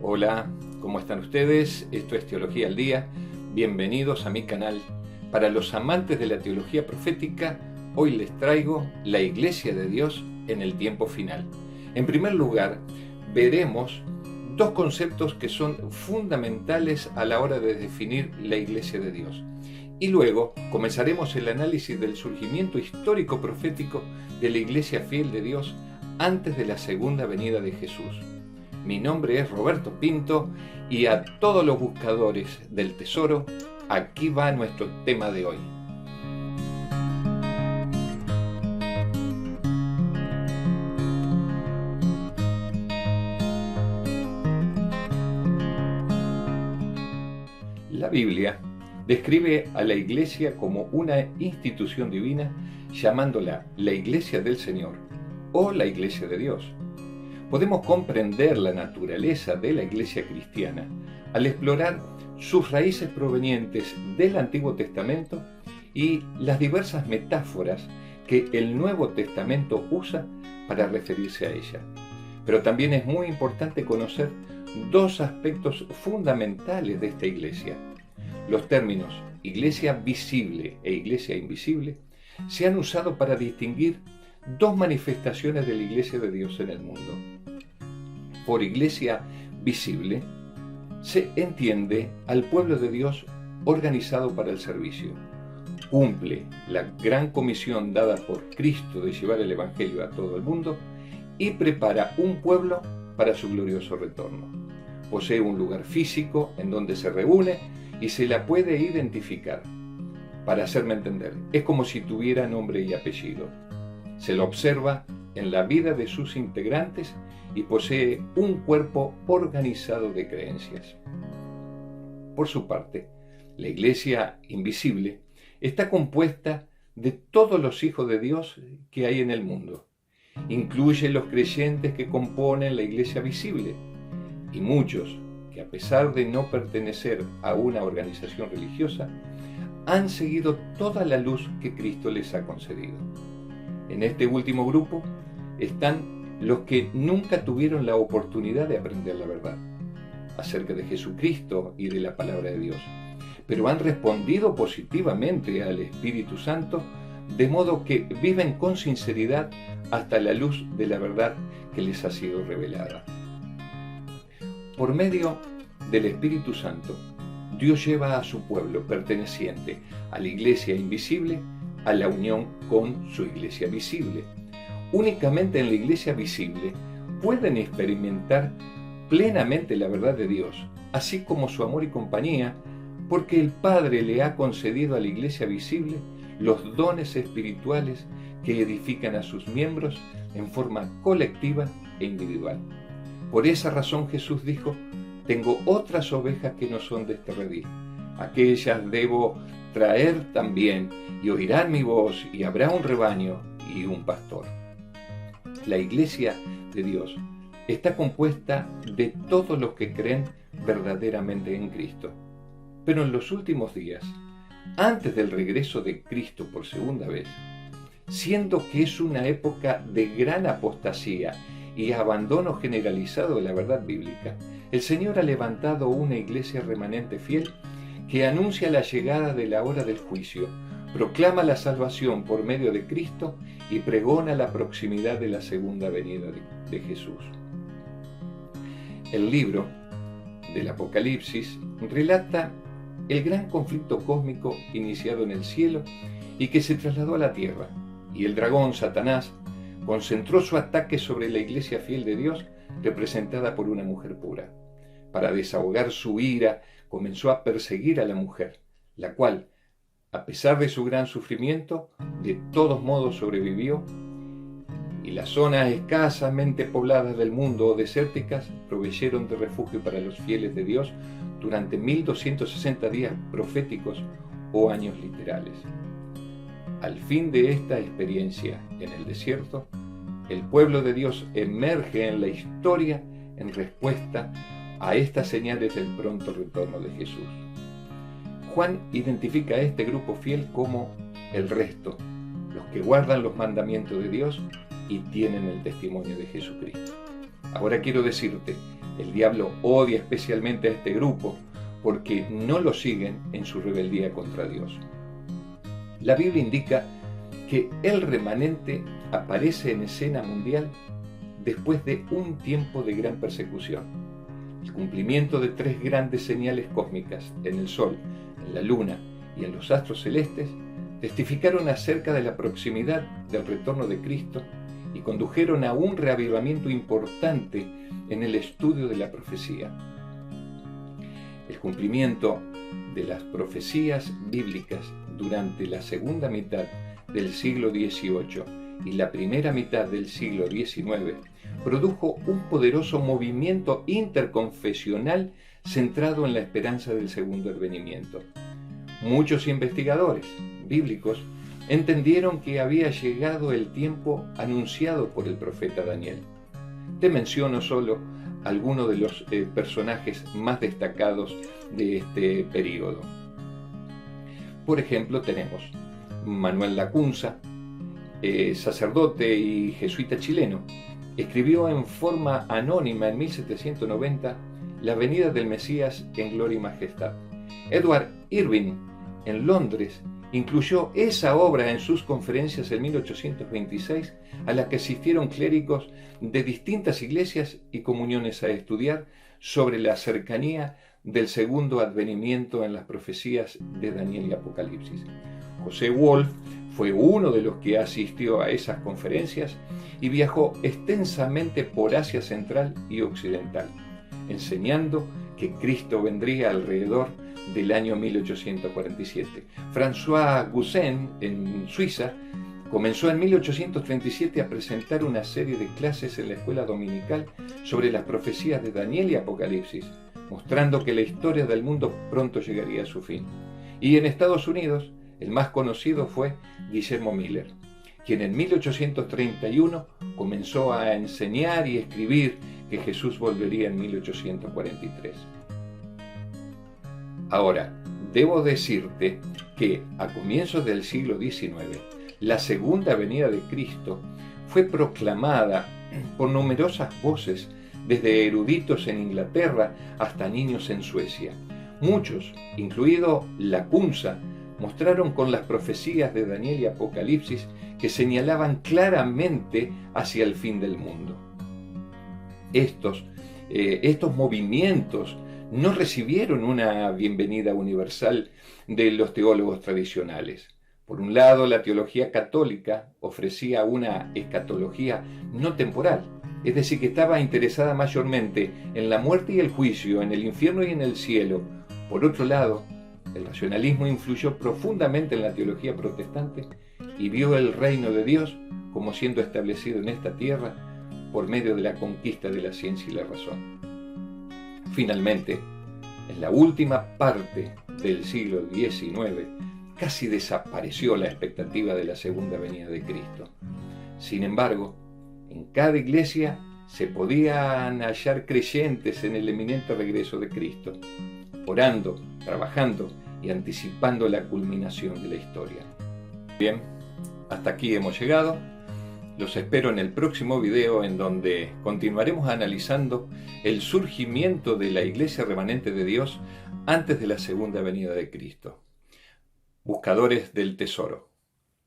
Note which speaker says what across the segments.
Speaker 1: Hola, ¿cómo están ustedes? Esto es Teología al Día. Bienvenidos a mi canal. Para los amantes de la teología profética, hoy les traigo la Iglesia de Dios en el tiempo final. En primer lugar, veremos dos conceptos que son fundamentales a la hora de definir la Iglesia de Dios. Y luego comenzaremos el análisis del surgimiento histórico profético de la Iglesia fiel de Dios antes de la segunda venida de Jesús. Mi nombre es Roberto Pinto y a todos los buscadores del tesoro, aquí va nuestro tema de hoy. La Biblia describe a la Iglesia como una institución divina, llamándola la Iglesia del Señor o la Iglesia de Dios. Podemos comprender la naturaleza de la Iglesia cristiana al explorar sus raíces provenientes del Antiguo Testamento y las diversas metáforas que el Nuevo Testamento usa para referirse a ella. Pero también es muy importante conocer dos aspectos fundamentales de esta Iglesia. Los términos Iglesia visible e Iglesia invisible se han usado para distinguir dos manifestaciones de la Iglesia de Dios en el mundo. Por Iglesia visible se entiende al pueblo de Dios organizado para el servicio. Cumple la gran comisión dada por Cristo de llevar el Evangelio a todo el mundo y prepara un pueblo para su glorioso retorno. Posee un lugar físico en donde se reúne y se la puede identificar. Para hacerme entender, es como si tuviera nombre y apellido. Se la observa en la vida de sus integrantes y posee un cuerpo organizado de creencias. Por su parte, la Iglesia invisible está compuesta de todos los hijos de Dios que hay en el mundo. Incluye los creyentes que componen la Iglesia visible y muchos que, a pesar de no pertenecer a una organización religiosa, han seguido toda la luz que Cristo les ha concedido. En este último grupo están los que nunca tuvieron la oportunidad de aprender la verdad acerca de Jesucristo y de la palabra de Dios, pero han respondido positivamente al Espíritu Santo, de modo que viven con sinceridad hasta la luz de la verdad que les ha sido revelada. Por medio del Espíritu Santo, Dios lleva a su pueblo perteneciente a la Iglesia invisible a la unión con su Iglesia visible. Únicamente en la Iglesia visible pueden experimentar plenamente la verdad de Dios, así como su amor y compañía, porque el Padre le ha concedido a la Iglesia visible los dones espirituales que edifican a sus miembros en forma colectiva e individual. Por esa razón Jesús dijo: tengo otras ovejas que no son de este redil. Aquellas debo traer también, y oirán mi voz, y habrá un rebaño y un pastor. La Iglesia de Dios está compuesta de todos los que creen verdaderamente en Cristo. Pero en los últimos días, antes del regreso de Cristo por segunda vez, siendo que es una época de gran apostasía y abandono generalizado de la verdad bíblica, el Señor ha levantado una iglesia remanente fiel que anuncia la llegada de la hora del juicio, proclama la salvación por medio de Cristo y pregona la proximidad de la segunda venida de Jesús. El libro del Apocalipsis relata el gran conflicto cósmico iniciado en el cielo y que se trasladó a la tierra, y el dragón Satanás concentró su ataque sobre la iglesia fiel de Dios, representada por una mujer pura. Para desahogar su ira, comenzó a perseguir a la mujer, la cual, a pesar de su gran sufrimiento, de todos modos sobrevivió, y las zonas escasamente pobladas del mundo o desérticas proveyeron de refugio para los fieles de Dios durante 1260 días proféticos o años literales. Al fin de esta experiencia en el desierto, el pueblo de Dios emerge en la historia en respuesta a estas señales del pronto retorno de Jesús. Juan identifica a este grupo fiel como el resto, los que guardan los mandamientos de Dios y tienen el testimonio de Jesucristo. Ahora quiero decirte, El diablo odia especialmente a este grupo porque no lo siguen en su rebeldía contra Dios. La Biblia indica que el remanente aparece en escena mundial después de un tiempo de gran persecución. El cumplimiento de 3 grandes señales cósmicas en el Sol, en la Luna y en los astros celestes testificaron acerca de la proximidad del retorno de Cristo y condujeron a un reavivamiento importante en el estudio de la profecía. El cumplimiento de las profecías bíblicas durante la segunda mitad del siglo XVIII y la primera mitad del siglo XIX produjo un poderoso movimiento interconfesional centrado en la esperanza del segundo advenimiento. Muchos investigadores bíblicos entendieron que había llegado el tiempo anunciado por el profeta Daniel. Te menciono solo algunos de los personajes más destacados de este período. Por ejemplo, tenemos Manuel Lacunza, sacerdote y jesuita chileno. Escribió en forma anónima en 1790 La venida del Mesías en gloria y majestad. Edward Irving, en Londres, incluyó esa obra en sus conferencias en 1826, a la que asistieron clérigos de distintas iglesias y comuniones a estudiar sobre la cercanía del segundo advenimiento en las profecías de Daniel y Apocalipsis. José Wolf fue uno de los que asistió a esas conferencias y viajó extensamente por Asia Central y Occidental, enseñando que Cristo vendría alrededor del año 1847. François Gussen, en Suiza, comenzó en 1837 a presentar una serie de clases en la escuela dominical sobre las profecías de Daniel y Apocalipsis, mostrando que la historia del mundo pronto llegaría a su fin. Y en Estados Unidos, el más conocido fue Guillermo Miller, quien en 1831 comenzó a enseñar y escribir que Jesús volvería en 1843. Ahora, debo decirte que a comienzos del siglo XIX, la segunda venida de Cristo fue proclamada por numerosas voces, desde eruditos en Inglaterra hasta niños en Suecia. Muchos, incluido Lacunza, mostraron con las profecías de Daniel y Apocalipsis que señalaban claramente hacia el fin del mundo. Estos movimientos no recibieron una bienvenida universal de los teólogos tradicionales. Por un lado, la teología católica ofrecía una escatología no temporal, es decir, que estaba interesada mayormente en la muerte y el juicio, en el infierno y en el cielo. Por otro lado, el racionalismo influyó profundamente en la teología protestante y vio el reino de Dios como siendo establecido en esta tierra por medio de la conquista de la ciencia y la razón. Finalmente, en la última parte del siglo XIX, casi desapareció la expectativa de la segunda venida de Cristo. Sin embargo, en cada iglesia se podían hallar creyentes en el eminente regreso de Cristo, orando, trabajando y anticipando la culminación de la historia. Bien, hasta aquí hemos llegado. Los espero en el próximo video, en donde continuaremos analizando el surgimiento de la Iglesia Remanente de Dios antes de la segunda venida de Cristo. Buscadores del tesoro.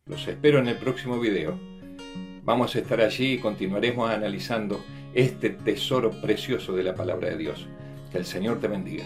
Speaker 1: Los espero en el próximo video. Vamos a estar allí y continuaremos analizando este tesoro precioso de la palabra de Dios. Que el Señor te bendiga.